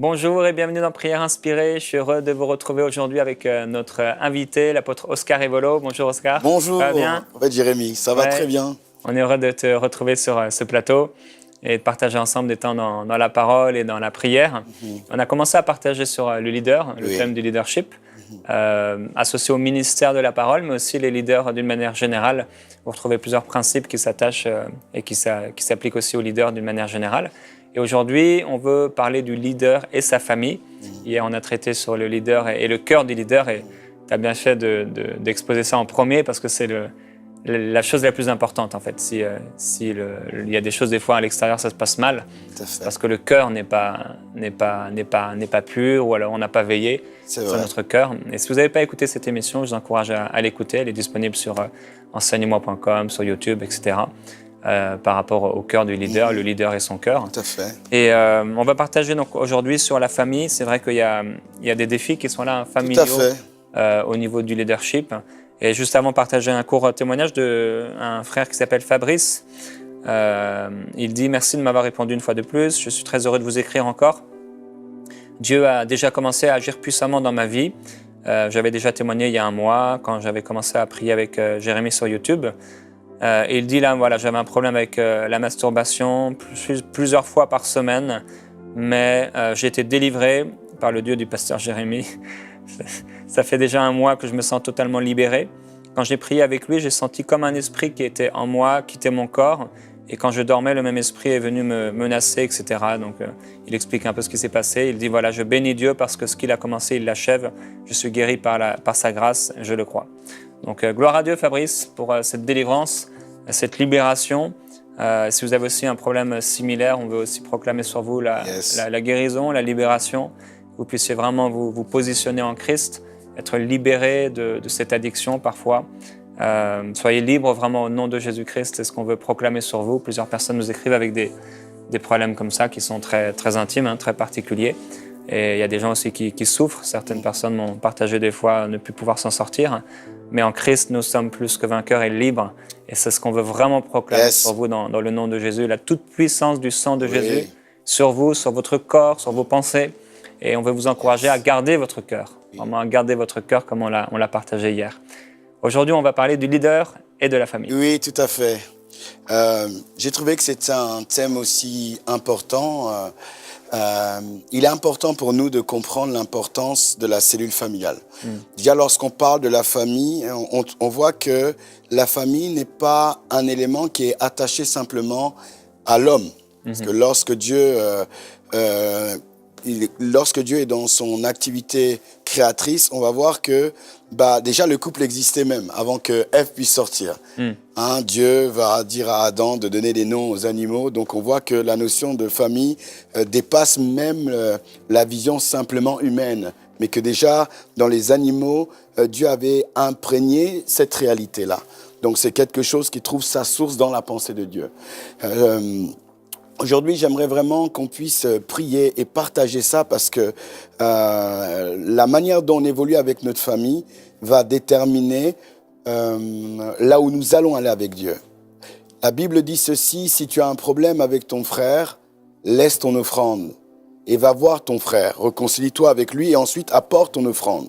Bonjour et bienvenue dans Prière Inspirée. Je suis heureux de vous retrouver aujourd'hui avec notre invité, l'apôtre Oscar Evolo. Bonjour Oscar. Bonjour, Ça va bien? en fait, Jérémy, ça va très Ouais. bien. On est heureux de te retrouver sur ce plateau et de partager ensemble des temps dans la parole et dans la prière. On a commencé à partager sur le leader, le Oui. thème du leadership, associé au ministère de la parole, mais aussi les leaders d'une manière générale. Vous retrouvez plusieurs principes qui s'attachent et qui s'appliquent aussi aux leaders d'une manière générale. Et aujourd'hui, on veut parler du leader et sa famille. Hier, on a traité sur le leader et le cœur du leader. Et tu as bien fait d'exposer ça en premier parce que c'est la chose la plus importante, en fait. Si il y a des choses, des fois, à l'extérieur, ça se passe mal. Tout à fait. Parce que le cœur n'est pas pur ou alors on n'a pas veillé sur notre cœur. Et si vous n'avez pas écouté cette émission, je vous encourage à l'écouter. Elle est disponible sur enseigne-moi.com, sur YouTube, etc. Par rapport au cœur du leader, le leader et son cœur. Tout à fait. Et on va partager donc aujourd'hui sur la famille. C'est vrai qu'il y a des défis qui sont là, familiaux, Tout à fait. au niveau du leadership. Et juste avant, partager un court témoignage d'un frère qui s'appelle Fabrice. Il dit « Merci de m'avoir répondu une fois de plus. Je suis très heureux de vous écrire encore. Dieu a déjà commencé à agir puissamment dans ma vie. J'avais déjà témoigné il y a un mois quand j'avais commencé à prier avec Jérémy sur YouTube. Et il dit là, voilà, j'avais un problème avec la masturbation plusieurs fois par semaine, mais j'ai été délivré par le Dieu du pasteur Jérémy. Ça fait déjà un mois que je me sens totalement libéré. Quand j'ai prié avec lui, j'ai senti comme un esprit qui était en moi, quittait mon corps. Et quand je dormais, le même esprit est venu me menacer, etc. Donc, il explique un peu ce qui s'est passé. Il dit, voilà, je bénis Dieu parce que ce qu'il a commencé, il l'achève. Je suis guéri par sa grâce, je le crois. Donc, gloire à Dieu, Fabrice, pour cette délivrance, cette libération. Si vous avez aussi un problème similaire, on veut aussi proclamer sur vous la guérison, la libération. Que vous puissiez vraiment vous positionner en Christ, être libéré de cette addiction parfois. Soyez libres vraiment au nom de Jésus-Christ, c'est ce qu'on veut proclamer sur vous. Plusieurs personnes nous écrivent avec des problèmes comme ça qui sont très, très intimes, hein, très particuliers. Et il y a des gens aussi qui souffrent. Certaines personnes m'ont partagé des fois ne plus pouvoir s'en sortir. Mais en Christ, nous sommes plus que vainqueurs et libres. Et c'est ce qu'on veut vraiment proclamer sur vous dans le nom de Jésus. La toute-puissance du sang de Jésus sur vous, sur votre corps, sur vos pensées. Et on veut vous encourager à garder votre cœur. Vraiment à garder votre cœur comme on l'a partagé hier. Aujourd'hui, on va parler du leader et de la famille. Oui, tout à fait. J'ai trouvé que c'était un thème aussi important. Il est important pour nous de comprendre l'importance de la cellule familiale. Déjà, lorsqu'on parle de la famille, on voit que la famille n'est pas un élément qui est attaché simplement à l'homme. Parce que lorsque Dieu est dans son activité créatrice, on va voir que déjà le couple existait même avant que Ève puisse sortir. Dieu va dire à Adam de donner des noms aux animaux. Donc on voit que la notion de famille dépasse même la vision simplement humaine. Mais que déjà, dans les animaux, Dieu avait imprégné cette réalité-là. Donc c'est quelque chose qui trouve sa source dans la pensée de Dieu. Aujourd'hui, j'aimerais vraiment qu'on puisse prier et partager ça parce que la manière dont on évolue avec notre famille va déterminer là où nous allons aller avec Dieu. La Bible dit ceci, si tu as un problème avec ton frère, laisse ton offrande et va voir ton frère, réconcilie-toi avec lui et ensuite apporte ton offrande.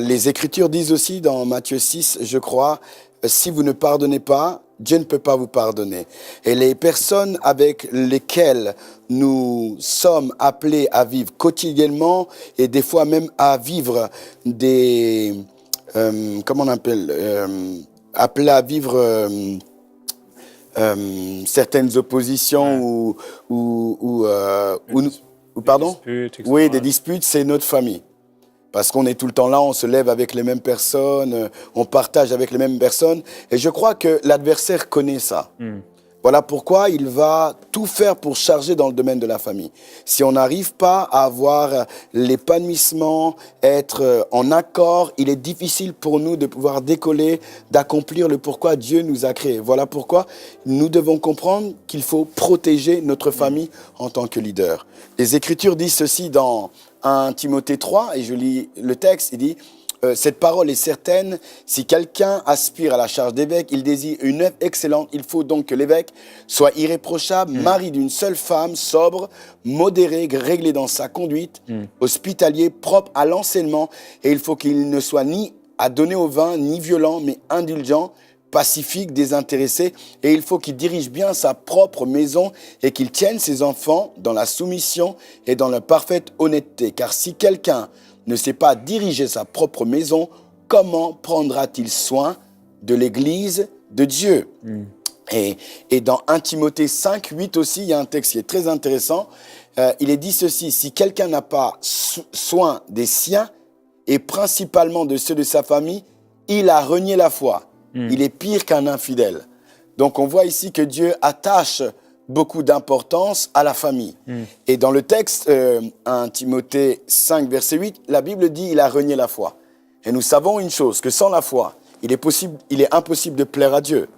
Les Écritures disent aussi dans Matthieu 6, je crois, si vous ne pardonnez pas, Dieu ne peut pas vous pardonner. Et les personnes avec lesquelles nous sommes appelés à vivre quotidiennement et des fois même à vivre des... comment on appelle appelés à vivre certaines oppositions pardon? Disputes, Oui, des disputes, c'est notre famille. Parce qu'on est tout le temps là, on se lève avec les mêmes personnes, on partage avec les mêmes personnes. Et je crois que l'adversaire connaît ça. Voilà pourquoi il va tout faire pour charger dans le domaine de la famille. Si on n'arrive pas à avoir l'épanouissement, être en accord, il est difficile pour nous de pouvoir décoller, d'accomplir le pourquoi Dieu nous a créés. Voilà pourquoi nous devons comprendre qu'il faut protéger notre famille en tant que leader. Les Écritures disent ceci dans 1 Timothée 3, et je lis le texte, il dit cette parole est certaine. Si quelqu'un aspire à la charge d'évêque, il désire une œuvre excellente. Il faut donc que l'évêque soit irréprochable, mari d'une seule femme, sobre, modéré, réglé dans sa conduite, hospitalier, propre à l'enseignement. Et il faut qu'il ne soit ni à donner au vin, ni violent, mais indulgent, pacifique, désintéressé. Et il faut qu'il dirige bien sa propre maison et qu'il tienne ses enfants dans la soumission et dans la parfaite honnêteté. Car si quelqu'un ne sait pas diriger sa propre maison, comment prendra-t-il soin de l'Église de Dieu? Et dans 1 Timothée 5, 8 aussi, il y a un texte qui est très intéressant. Il est dit ceci: si quelqu'un n'a pas soin des siens, et principalement de ceux de sa famille, il a renié la foi. Il est pire qu'un infidèle. Donc on voit ici que Dieu attache beaucoup d'importance à la famille. Et dans le texte 1 Timothée 5, verset 8, la Bible dit « il a renié la foi ». Et nous savons une chose, que sans la foi, il est impossible de plaire à Dieu.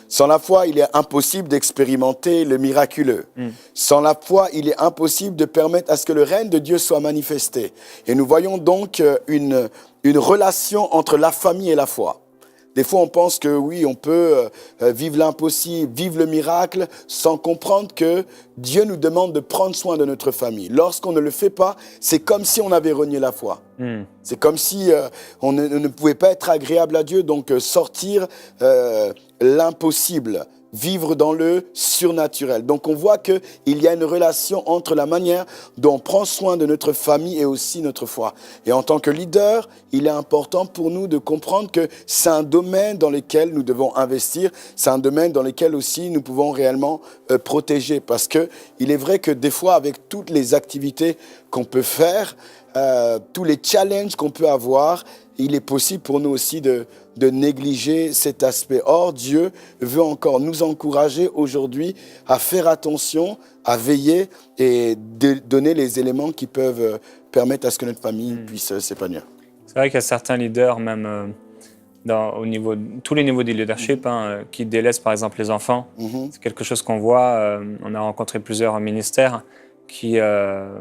Sans la foi, il est impossible d'expérimenter le miraculeux. Sans la foi, il est impossible de permettre à ce que le règne de Dieu soit manifesté. Et nous voyons donc une relation entre la famille et la foi. Des fois, on pense que oui, on peut vivre l'impossible, vivre le miracle, sans comprendre que Dieu nous demande de prendre soin de notre famille. Lorsqu'on ne le fait pas, c'est comme si on avait renié la foi. C'est comme si on ne pouvait pas être agréable à Dieu, donc sortir l'impossible, vivre dans le surnaturel. Donc on voit qu'il y a une relation entre la manière dont on prend soin de notre famille et aussi notre foi. Et en tant que leader, il est important pour nous de comprendre que c'est un domaine dans lequel nous devons investir, c'est un domaine dans lequel aussi nous pouvons réellement protéger. Parce que il est vrai que des fois, avec toutes les activités qu'on peut faire, tous les challenges qu'on peut avoir, il est possible pour nous aussi de négliger cet aspect. Or, Dieu veut encore nous encourager aujourd'hui à faire attention, à veiller et de donner les éléments qui peuvent permettre à ce que notre famille puisse s'épanouir. C'est vrai qu'il y a certains leaders, même tous les niveaux du leadership, qui délaissent par exemple les enfants. C'est quelque chose qu'on voit. On a rencontré plusieurs ministères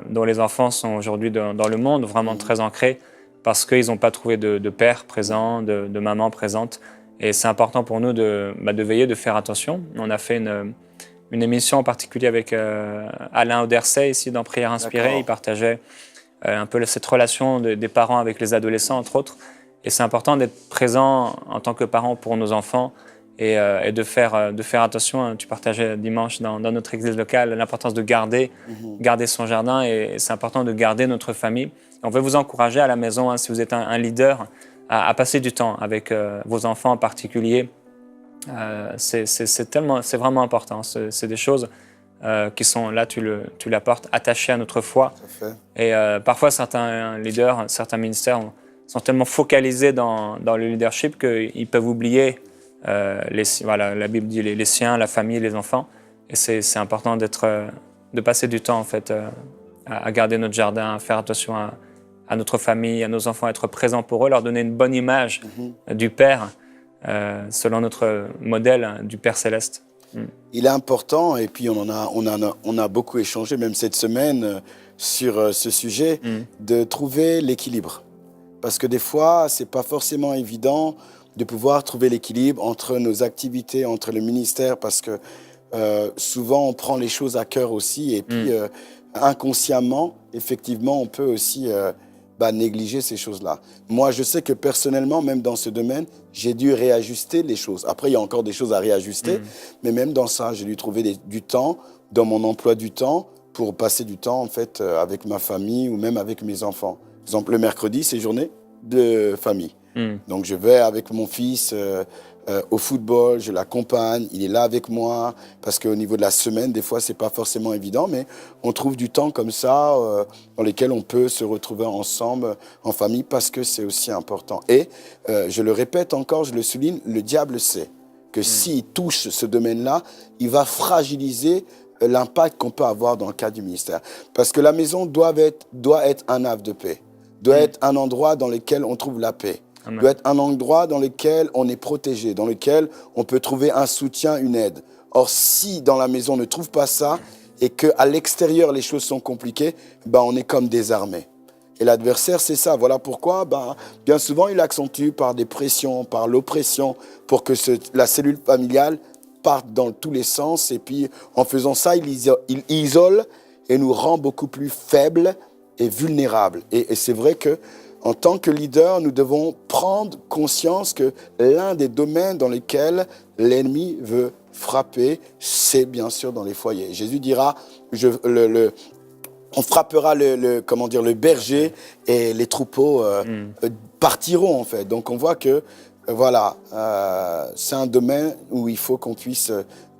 dont les enfants sont aujourd'hui dans le monde vraiment très ancrés, parce qu'ils n'ont pas trouvé de père présent, de maman présente. Et c'est important pour nous de veiller, de faire attention. On a fait une émission en particulier avec Alain Audersey, ici dans Prière Inspirée. D'accord. Il partageait un peu cette relation des parents avec les adolescents, entre autres. Et c'est important d'être présent en tant que parent pour nos enfants et de faire attention. Tu partageais dimanche dans notre église locale l'importance de garder son jardin, et c'est important de garder notre famille. On veut vous encourager à la maison, si vous êtes un leader, à passer du temps avec vos enfants en particulier. C'est vraiment important. C'est des choses qui sont, là tu l'apportes, attachées à notre foi. Et parfois, certains leaders, certains ministères sont tellement focalisés dans le leadership qu'ils peuvent oublier la Bible dit les siens, la famille, les enfants. Et c'est important de passer du temps en fait, à garder notre jardin, à faire attention à notre famille, à nos enfants, à être présents pour eux, leur donner une bonne image du Père, selon notre modèle du Père Céleste. Il est important, et puis on a beaucoup échangé, même cette semaine, sur ce sujet, de trouver l'équilibre. Parce que des fois, ce n'est pas forcément évident de pouvoir trouver l'équilibre entre nos activités, entre le ministère, parce que souvent on prend les choses à cœur aussi, et puis inconsciemment, effectivement, on peut aussi négliger ces choses-là. Moi, je sais que personnellement, même dans ce domaine, j'ai dû réajuster les choses. Après, il y a encore des choses à réajuster, mais même dans ça, j'ai dû trouver du temps, dans mon emploi du temps, pour passer du temps en fait avec ma famille ou même avec mes enfants. Par exemple, le mercredi, c'est journée de famille. Donc, je vais avec mon fils au football, je l'accompagne, il est là avec moi, parce qu'au niveau de la semaine, des fois, c'est pas forcément évident, mais on trouve du temps comme ça, dans lesquels on peut se retrouver ensemble, en famille, parce que c'est aussi important. Et, je le répète encore, je le souligne, le diable sait que s'il touche ce domaine-là, il va fragiliser l'impact qu'on peut avoir dans le cadre du ministère. Parce que la maison doit être un havre de paix, doit être un endroit dans lequel on trouve la paix. Amen. Doit être un endroit dans lequel on est protégé, dans lequel on peut trouver un soutien, une aide. Or, si dans la maison on ne trouve pas ça et qu'à l'extérieur les choses sont compliquées, on est comme désarmé. Et l'adversaire, c'est ça. Voilà pourquoi, bien souvent, il accentue par des pressions, par l'oppression, pour que la cellule familiale parte dans tous les sens. Et puis, en faisant ça, il isole et nous rend beaucoup plus faibles et vulnérables. Et c'est vrai que, en tant que leader, nous devons prendre conscience que l'un des domaines dans lesquels l'ennemi veut frapper, c'est bien sûr dans les foyers. Jésus dira, on frappera le berger et les troupeaux partiront en fait. Donc on voit que c'est un domaine où il faut qu'on puisse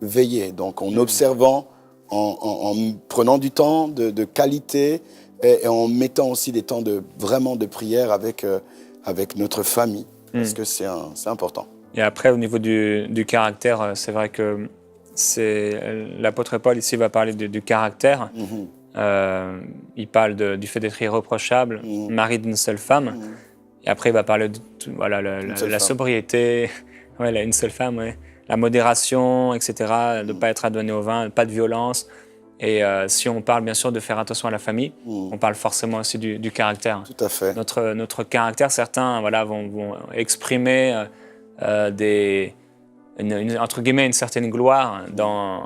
veiller. Donc en observant, en prenant du temps de qualité et en mettant aussi des temps de prière avec notre famille, parce que c'est important. Et après, au niveau du caractère, c'est vrai que l'apôtre Paul ici va parler du caractère. Il parle du fait d'être irréprochable, mari d'une seule femme. Et après, il va parler de la sobriété, une seule femme, la modération, etc., de ne pas être adonné au vin, pas de violence. Et si on parle bien sûr de faire attention à la famille, on parle forcément aussi du caractère. Tout à fait. Notre caractère, certains vont exprimer entre guillemets une certaine gloire dans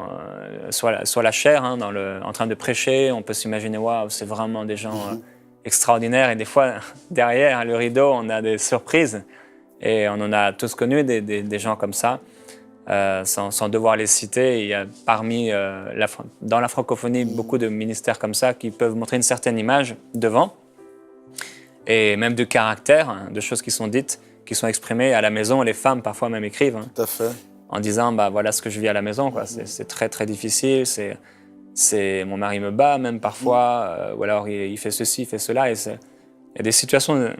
soit la chair, en train de prêcher. On peut s'imaginer, waouh, c'est vraiment des gens extraordinaires. Et des fois, derrière le rideau, on a des surprises. Et on en a tous connu des gens comme ça. Sans devoir les citer, il y a dans la francophonie beaucoup de ministères comme ça qui peuvent montrer une certaine image devant et même de caractère, de choses qui sont dites, qui sont exprimées à la maison. Les femmes parfois même écrivent Tout à fait. En disant voilà ce que je vis à la maison, quoi. C'est très très difficile, c'est mon mari me bat même parfois, ou alors il fait ceci, il fait cela, et il y a des situations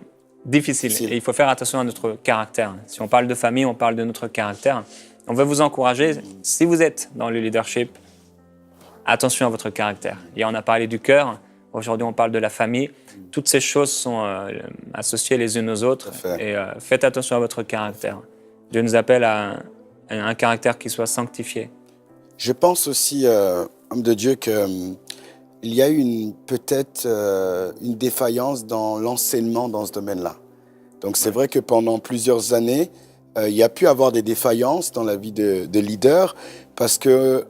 difficiles et il faut faire attention à notre caractère. Si on parle de famille, on parle de notre caractère. On veut vous encourager, si vous êtes dans le leadership, attention à votre caractère. Hier, on a parlé du cœur, aujourd'hui, on parle de la famille. Toutes ces choses sont associées les unes aux autres. Et faites attention à votre caractère. Dieu nous appelle à un caractère qui soit sanctifié. Je pense aussi, homme de Dieu, qu'il y a eu peut-être une défaillance dans l'enseignement dans ce domaine-là. Donc c'est vrai que pendant plusieurs années, il y a pu avoir des défaillances dans la vie de leader parce que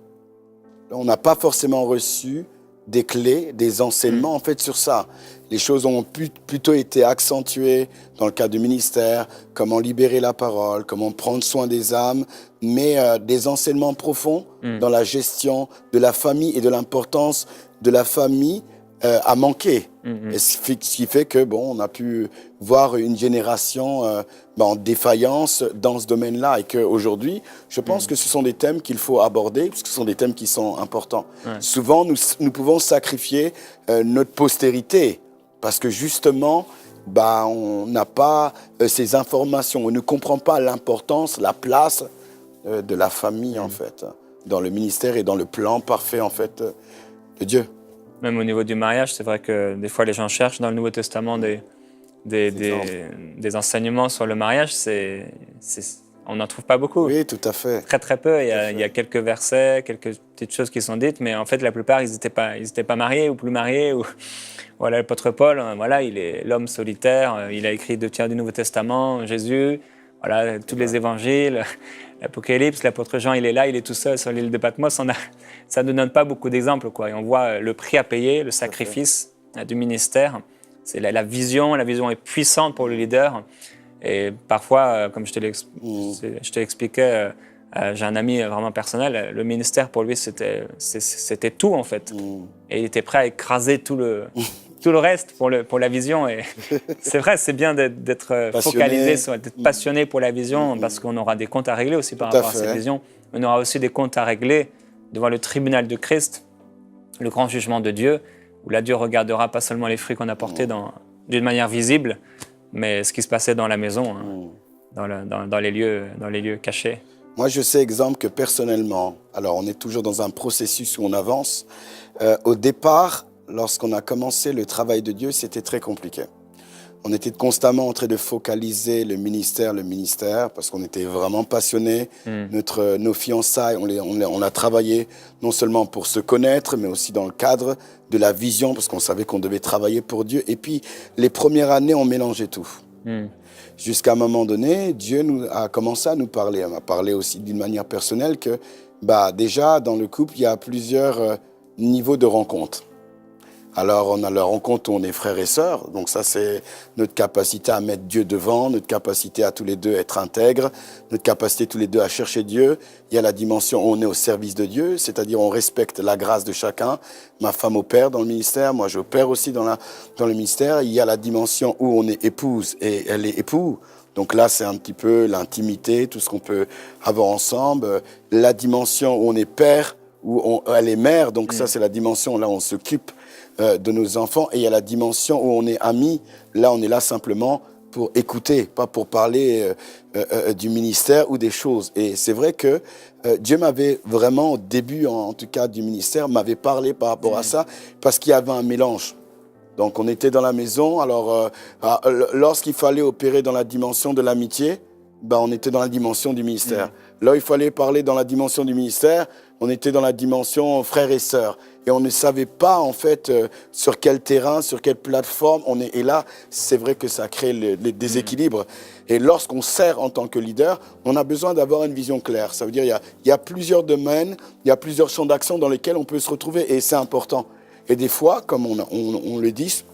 on n'a pas forcément reçu des clés, des enseignements en fait sur ça. Les choses ont plutôt été accentuées dans le cadre du ministère, comment libérer la parole, comment prendre soin des âmes, mais des enseignements profonds dans la gestion de la famille et de l'importance de la famille a manqué. Et ce qui fait que on a pu voir une génération en défaillance dans ce domaine-là et qu'aujourd'hui, je pense que ce sont des thèmes qu'il faut aborder parce que ce sont des thèmes qui sont importants. Souvent, nous pouvons sacrifier notre postérité parce que justement, on n'a pas ces informations, on ne comprend pas l'importance, la place de la famille en fait, dans le ministère et dans le plan parfait en fait de Dieu. Même au niveau du mariage, c'est vrai que des fois les gens cherchent dans le Nouveau Testament des enseignements sur le mariage. On n'en trouve pas beaucoup. Oui, tout à fait. Très très peu. Il y a quelques versets, quelques petites choses qui sont dites, mais en fait la plupart ils n'étaient pas mariés ou plus mariés. Voilà, l'apôtre Paul, il est l'homme solitaire. Il a écrit 2 tiers du Nouveau Testament, Jésus, tous les évangiles. L'Apocalypse, l'apôtre Jean, il est là, il est tout seul sur l'île de Patmos. Ça ne donne pas beaucoup d'exemples, quoi. Et on voit le prix à payer, le sacrifice du ministère. C'est la vision est puissante pour le leader. Et parfois, comme je te l'expliquais, j'ai un ami vraiment personnel, le ministère pour lui, c'était tout en fait. Et il était prêt à écraser tout le reste pour la vision. Et c'est vrai, c'est bien d'être focalisé, d'être passionné pour la vision, parce qu'on aura des comptes à régler aussi par rapport à cette vision. On aura aussi des comptes à régler devant le tribunal de Christ, le grand jugement de Dieu, où là Dieu regardera pas seulement les fruits qu'on a portés d'une manière visible, mais ce qui se passait dans la maison, dans les lieux cachés. Moi, je sais, exemple, que personnellement, alors on est toujours dans un processus où on avance. Au départ, lorsqu'on a commencé le travail de Dieu, c'était très compliqué. On était constamment en train de focaliser le ministère, parce qu'on était vraiment passionnés. Nos fiançailles, on a travaillé non seulement pour se connaître, mais aussi dans le cadre de la vision, parce qu'on savait qu'on devait travailler pour Dieu. Et puis, les premières années, on mélangeait tout. Jusqu'à un moment donné, Dieu a commencé à nous parler. Il m'a parlé aussi d'une manière personnelle que, déjà, dans le couple, il y a plusieurs niveaux de rencontres. Alors, on a la rencontre où on est frères et sœurs. Donc ça, c'est notre capacité à mettre Dieu devant, notre capacité à tous les deux être intègres, notre capacité tous les deux à chercher Dieu. Il y a la dimension où on est au service de Dieu, c'est-à-dire on respecte la grâce de chacun. Ma femme opère dans le ministère, moi j'opère aussi dans le ministère. Il y a la dimension où on est épouse et elle est époux. Donc là, c'est un petit peu l'intimité, tout ce qu'on peut avoir ensemble. La dimension où on est père, où elle est mère. Donc ça, c'est la dimension là où on s'occupe de nos enfants. Et il y a la dimension où on est amis. Là, on est là simplement pour écouter, pas pour parler du ministère ou des choses. Et c'est vrai que Dieu m'avait vraiment, au début en tout cas du ministère, m'avait parlé par rapport à ça, parce qu'il y avait un mélange. Donc on était dans la maison, alors lorsqu'il fallait opérer dans la dimension de l'amitié, on était dans la dimension du ministère. Là, il fallait parler dans la dimension du ministère, on était dans la dimension frères et sœurs. Et on ne savait pas, en fait, sur quel terrain, sur quelle plateforme on est. Et là, c'est vrai que ça crée les déséquilibres. Et lorsqu'on sert en tant que leader, on a besoin d'avoir une vision claire. Ça veut dire il y a plusieurs domaines, il y a plusieurs champs d'action dans lesquels on peut se retrouver. Et c'est important. Et des fois, comme on le dit,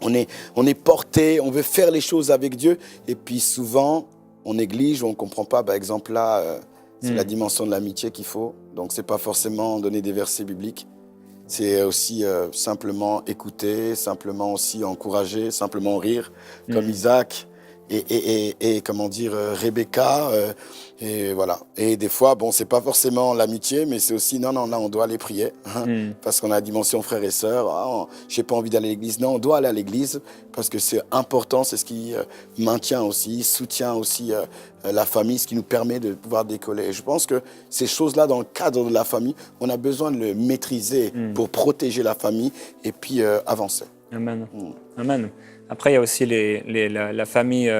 on est porté, on veut faire les choses avec Dieu. Et puis souvent, on néglige, on ne comprend pas. Par exemple, là, c'est la dimension de l'amitié qu'il faut. Donc, ce n'est pas forcément donner des versets bibliques. C'est aussi simplement écouter, simplement aussi encourager, simplement rire, comme Isaac et comment dire, Rebecca. Et voilà. Et des fois, c'est pas forcément l'amitié, mais c'est aussi, non, là, on doit aller prier. Parce qu'on a la dimension frères et sœurs. J'ai pas envie d'aller à l'église. Non, on doit aller à l'église parce que c'est important. C'est ce qui maintient aussi, soutient aussi la famille, ce qui nous permet de pouvoir décoller. Et je pense que ces choses-là, dans le cadre de la famille, on a besoin de le maîtriser pour protéger la famille et puis avancer. Amen. Amen. Après, il y a aussi la famille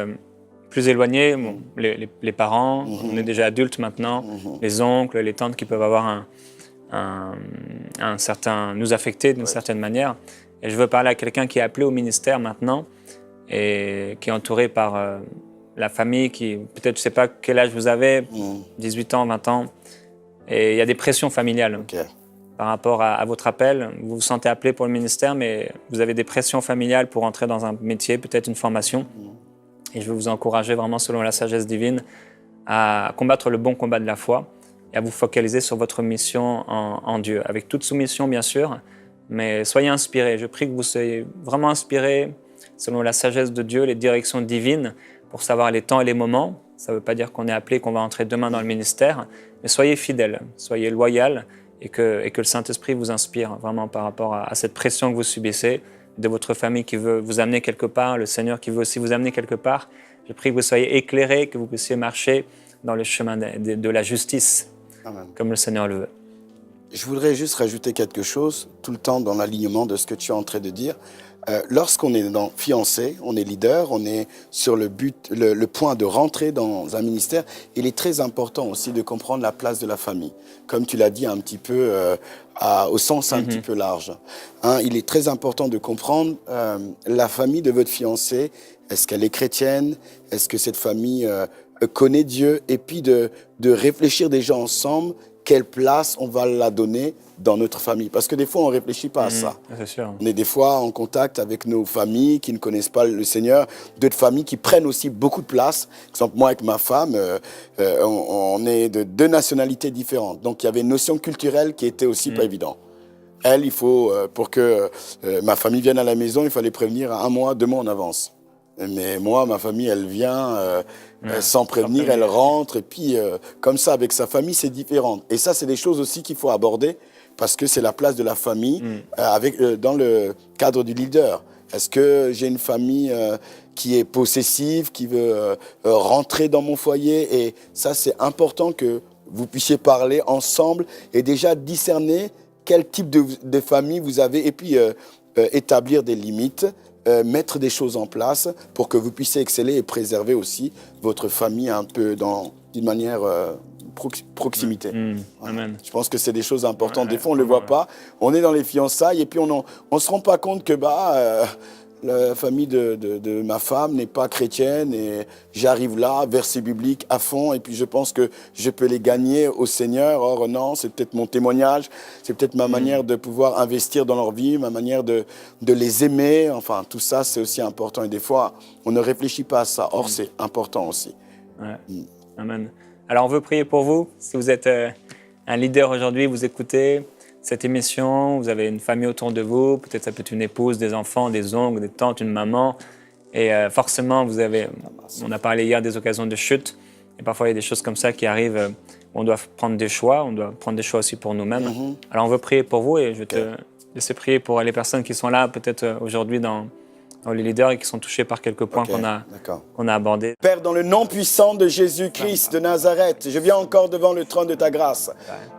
plus éloignée, les parents, on est déjà adultes maintenant, les oncles, les tantes qui peuvent avoir un certain, nous affecter d'une certaine manière. Et je veux parler à quelqu'un qui est appelé au ministère maintenant et qui est entouré par la famille, qui peut-être, je ne sais pas quel âge vous avez, 18 ans, 20 ans, et il y a des pressions familiales. Okay. Par rapport à votre appel, vous vous sentez appelé pour le ministère, mais vous avez des pressions familiales pour entrer dans un métier, peut-être une formation. Et je veux vous encourager vraiment, selon la sagesse divine, à combattre le bon combat de la foi et à vous focaliser sur votre mission en Dieu, avec toute soumission bien sûr, mais soyez inspirés. Je prie que vous soyez vraiment inspirés selon la sagesse de Dieu, les directions divines, pour savoir les temps et les moments. Ça ne veut pas dire qu'on est appelé, qu'on va entrer demain dans le ministère, mais soyez fidèles, soyez loyaux, et que le Saint-Esprit vous inspire vraiment par rapport à cette pression que vous subissez, de votre famille qui veut vous amener quelque part, le Seigneur qui veut aussi vous amener quelque part. Je prie que vous soyez éclairés, que vous puissiez marcher dans le chemin de la justice, Amen, comme le Seigneur le veut. Je voudrais juste rajouter quelque chose, tout le temps dans l'alignement de ce que tu es en train de dire. Lorsqu'on est fiancé, on est leader, on est sur le point de rentrer dans un ministère, il est très important aussi de comprendre la place de la famille. Comme tu l'as dit un petit peu, au sens un petit peu large. Il est très important de comprendre la famille de votre fiancé. Est-ce qu'elle est chrétienne? Est-ce que cette famille connaît Dieu? Et puis de réfléchir déjà ensemble quelle place on va la donner dans notre famille. Parce que des fois, on ne réfléchit pas à ça. C'est sûr. On est des fois en contact avec nos familles qui ne connaissent pas le Seigneur, d'autres familles qui prennent aussi beaucoup de place. Par exemple, moi, avec ma femme, on est de 2 nationalités différentes. Donc, il y avait une notion culturelle qui était aussi pas évidente. Elle, il faut, pour que ma famille vienne à la maison, il fallait prévenir 1 mois, 2 mois en avance. Mais moi, ma famille, elle vient sans prévenir, elle rentre. Et puis, comme ça, avec sa famille, c'est différent. Et ça, c'est des choses aussi qu'il faut aborder parce que c'est la place de la famille dans le cadre du leader. Est-ce que j'ai une famille qui est possessive, qui veut rentrer dans mon foyer? Et ça, c'est important que vous puissiez parler ensemble et déjà discerner quel type de famille vous avez. Et puis, établir des limites, mettre des choses en place pour que vous puissiez exceller et préserver aussi votre famille un peu d'une manière proximité. Amen. Je pense que c'est des choses importantes. Des fois, on ne le voit pas. On est dans les fiançailles et puis on ne se rend pas compte que la famille de ma femme n'est pas chrétienne et j'arrive là, verset biblique à fond, et puis je pense que je peux les gagner au Seigneur. Or non, c'est peut-être mon témoignage, c'est peut-être ma manière de pouvoir investir dans leur vie, ma manière de les aimer. Enfin, tout ça, c'est aussi important. Et des fois, on ne réfléchit pas à ça. Or, c'est important aussi. Ouais. Amen. Alors, on veut prier pour vous. Si vous êtes un leader aujourd'hui, vous écoutez cette émission, vous avez une famille autour de vous, peut-être ça peut être une épouse, des enfants, des oncles, des tantes, une maman, et forcément, on a parlé hier des occasions de chute, et parfois il y a des choses comme ça qui arrivent, on doit prendre des choix, on doit prendre des choix aussi pour nous-mêmes. Alors on veut prier pour vous, et je vais te laisser prier pour les personnes qui sont là, peut-être aujourd'hui dans les leaders et qui sont touchés par quelques points qu'on a abordés. Père, dans le nom puissant de Jésus-Christ de Nazareth, je viens encore devant le trône de ta grâce.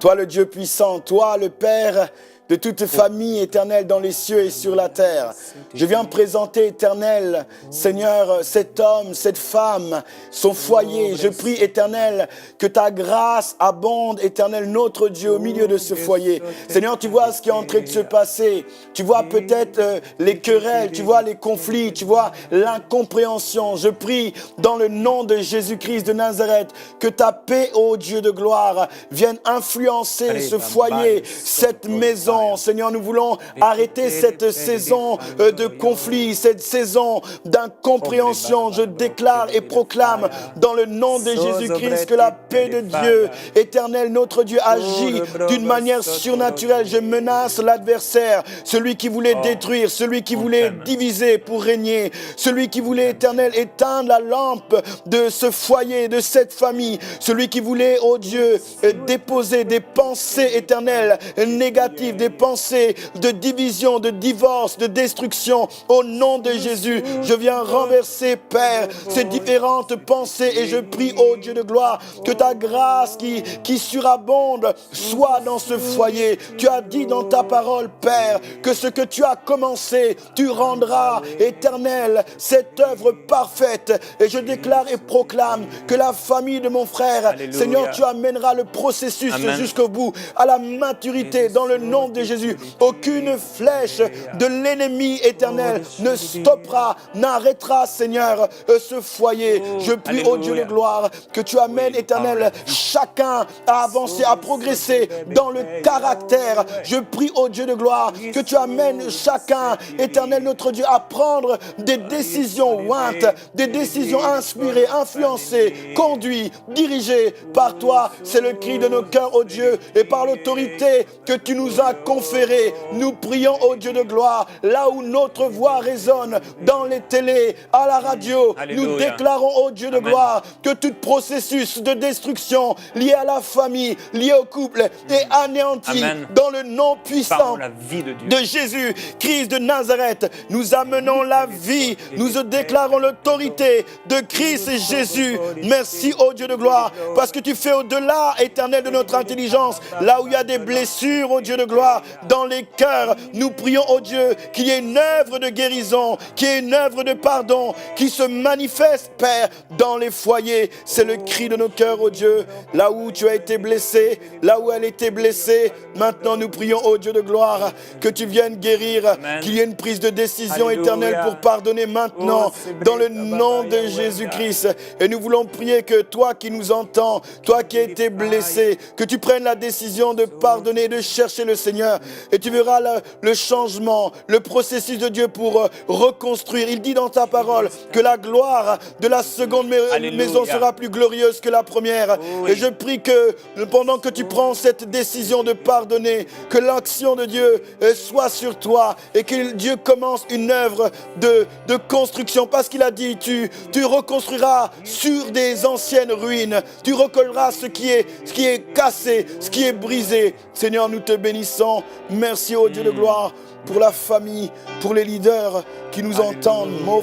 Toi le Dieu puissant, toi le Père de toute famille éternelle dans les cieux et sur la terre. Je viens présenter, Éternel, Seigneur, cet homme, cette femme, son foyer. Je prie, Éternel, que ta grâce abonde, Éternel, notre Dieu, au milieu de ce foyer. Seigneur, tu vois ce qui est en train de se passer. Tu vois peut-être les querelles, tu vois les conflits, tu vois l'incompréhension. Je prie, dans le nom de Jésus-Christ de Nazareth, que ta paix, ô Dieu de gloire, vienne influencer ce foyer, cette maison. Seigneur, nous voulons arrêter cette saison de conflit, cette saison d'incompréhension. Je déclare et proclame dans le nom de Jésus-Christ que la paix de Dieu, éternel, notre Dieu, agit d'une manière surnaturelle. Je menace l'adversaire, celui qui voulait détruire, celui qui voulait diviser pour régner, celui qui voulait, éternel, éteindre la lampe de ce foyer, de cette famille, celui qui voulait, oh Dieu, déposer des pensées éternelles négatives, des pensées de division, de divorce, de destruction. Au nom de Jésus, je viens renverser, Père, ces différentes pensées et je prie, ô Dieu de gloire, que ta grâce qui surabonde soit dans ce foyer. Tu as dit dans ta parole, Père, que ce que tu as commencé, tu rendras, Éternel, cette œuvre parfaite. Et je déclare et proclame que la famille de mon frère, Alléluia. Seigneur, tu amèneras le processus jusqu'au bout, à la maturité, dans le nom de Jésus. Aucune flèche de l'ennemi éternel ne stoppera, n'arrêtera, Seigneur, ce foyer. Je prie, ô Dieu de gloire, que tu amènes, éternel, chacun à avancer, à progresser dans le caractère. Je prie, ô Dieu de gloire, que tu amènes chacun, éternel, notre Dieu, à prendre des décisions ointes, des décisions inspirées, influencées, conduites, dirigées par toi. C'est le cri de nos cœurs, ô Dieu, et par l'autorité que tu nous as conférée. Nous prions, ô Dieu de gloire, là où notre voix résonne, dans les télés, à la radio. Alléluia. Nous déclarons, ô Dieu de gloire, que tout processus de destruction lié à la famille, lié au couple, est anéanti. Dans le nom puissant de Jésus, Christ de Nazareth. Nous amenons la vie, nous déclarons l'autorité de Christ et Jésus. Merci, ô Dieu de gloire, parce que tu fais au-delà, éternel, de notre intelligence, là où il y a des blessures, ô Dieu de gloire, dans les cœurs. Nous prions, ô Dieu, qu'il y ait une œuvre de guérison, qu'il y ait une œuvre de pardon qui se manifeste, Père, dans les foyers. C'est le cri de nos cœurs, ô Dieu. Là où tu as été blessé, là où elle était blessée, maintenant nous prions, ô Dieu de gloire, que tu viennes guérir, qu'il y ait une prise de décision éternelle pour pardonner maintenant, dans le nom de Jésus-Christ. Et nous voulons prier que toi qui nous entends, toi qui as été blessé, que tu prennes la décision de pardonner, de chercher le Seigneur. Et tu verras le changement, le processus de Dieu pour reconstruire. Il dit dans ta parole que la gloire de la seconde maison sera plus glorieuse que la première. Oui. Et je prie que pendant que tu prends cette décision de pardonner, que l'action de Dieu soit sur toi et que Dieu commence une œuvre de construction. Parce qu'il a dit, tu reconstruiras sur des anciennes ruines. Tu recolleras ce qui est cassé, ce qui est brisé. Seigneur, nous te bénissons. Merci, ô Dieu de gloire, pour la famille, pour les leaders qui nous entendent. Oh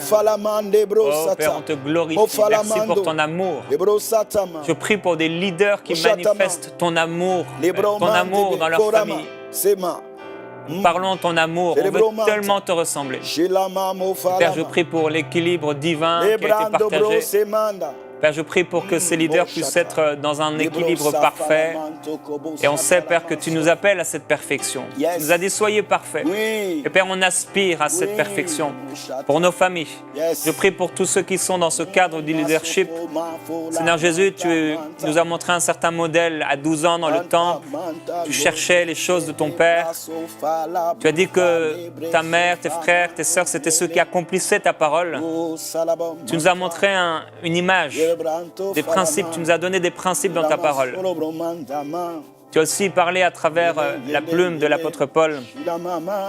Père, on te glorifie. Merci pour ton amour. Je prie pour des leaders qui manifestent ton amour dans leur famille. Parlons ton amour. On veut tellement te ressembler. Père, je prie pour l'équilibre divin qui a été partagé. Père, je prie pour que ces leaders puissent être dans un équilibre parfait. Et on sait, Père, que tu nous appelles à cette perfection. Tu nous as dit, soyez parfaits. Et Père, on aspire à cette perfection pour nos familles. Je prie pour tous ceux qui sont dans ce cadre du leadership. Seigneur Jésus, tu nous as montré un certain modèle à 12 ans dans le temple. Tu cherchais les choses de ton Père. Tu as dit que ta mère, tes frères, tes sœurs, c'était ceux qui accomplissaient ta parole. Tu nous as montré une image, des principes. Tu nous as donné des principes dans ta parole. Tu as aussi parlé à travers la plume de l'apôtre Paul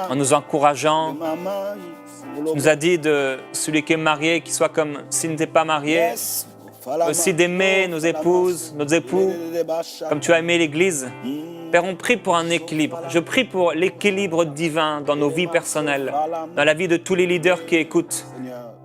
en nous encourageant. Tu nous as dit de celui qui est marié, qu'il soit comme s'il n'était pas marié. Aussi d'aimer nos épouses, nos époux, comme tu as aimé l'Église. Père, on prie pour un équilibre. Je prie pour l'équilibre divin dans nos vies personnelles, dans la vie de tous les leaders qui écoutent.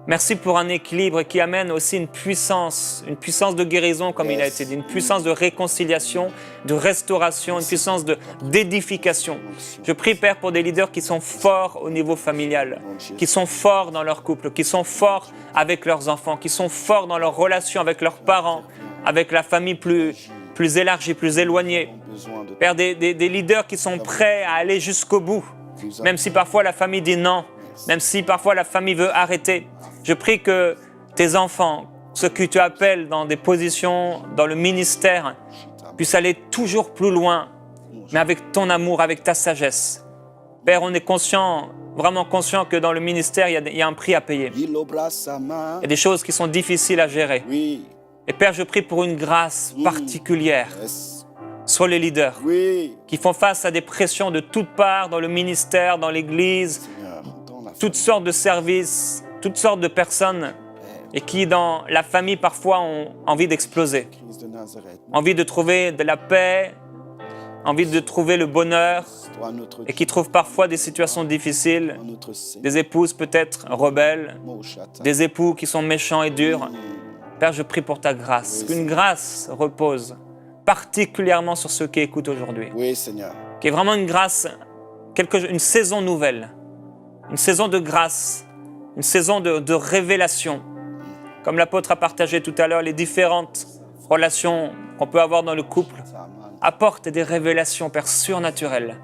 Merci pour un équilibre qui amène aussi une puissance de guérison, comme il a été dit, une puissance de réconciliation, de restauration, une puissance d'édification. Je prie, Père, pour des leaders qui sont forts au niveau familial, qui sont forts dans leur couple, qui sont forts avec leurs enfants, qui sont forts dans leurs relations avec leurs parents, avec la famille plus élargie, plus éloignée. Père, des leaders qui sont prêts à aller jusqu'au bout, même si parfois la famille dit non, même si parfois la famille veut arrêter. Je prie que tes enfants, ceux que tu appelles dans des positions, dans le ministère, puissent aller toujours plus loin, mais avec ton amour, avec ta sagesse. Père, on est conscient, vraiment conscient que dans le ministère, il y a un prix à payer. Il y a des choses qui sont difficiles à gérer. Et Père, je prie pour une grâce particulière sur les leaders qui font face à des pressions de toutes parts dans le ministère, dans l'Église, toutes sortes de services, toutes sortes de personnes et qui, dans la famille, parfois ont envie d'exploser, envie de trouver de la paix, envie de trouver le bonheur et qui trouvent parfois des situations difficiles, des épouses peut-être rebelles, des époux qui sont méchants et durs. Père, je prie pour ta grâce, qu'une grâce repose particulièrement sur ceux qui écoutent aujourd'hui. Oui, Seigneur. Qu'il y ait vraiment une grâce, une saison nouvelle, une saison de grâce, une saison de révélation. Comme l'apôtre a partagé tout à l'heure, les différentes relations qu'on peut avoir dans le couple apportent des révélations, Père, surnaturelles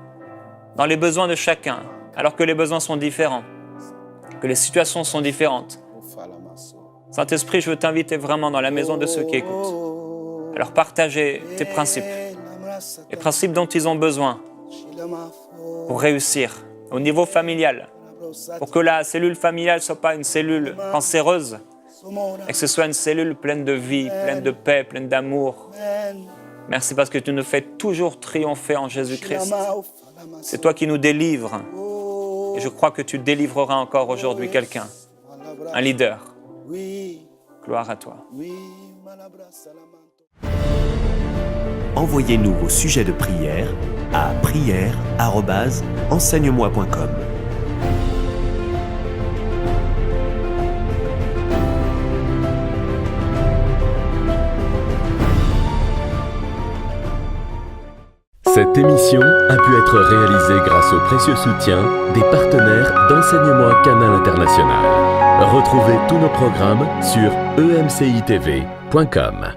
dans les besoins de chacun, alors que les besoins sont différents, que les situations sont différentes. Saint-Esprit, je veux t'inviter vraiment dans la maison de ceux qui écoutent, à leur partager tes principes, les principes dont ils ont besoin pour réussir au niveau familial, pour que la cellule familiale ne soit pas une cellule cancéreuse, et que ce soit une cellule pleine de vie, pleine de paix, pleine d'amour. Merci parce que tu nous fais toujours triompher en Jésus-Christ. C'est toi qui nous délivres. Et je crois que tu délivreras encore aujourd'hui quelqu'un, un leader. Gloire à toi. Envoyez-nous vos sujets de prière à prière@enseigne-moi.com. Cette émission a pu être réalisée grâce au précieux soutien des partenaires d'Enseigne-moi Canal International. Retrouvez tous nos programmes sur emcitv.com.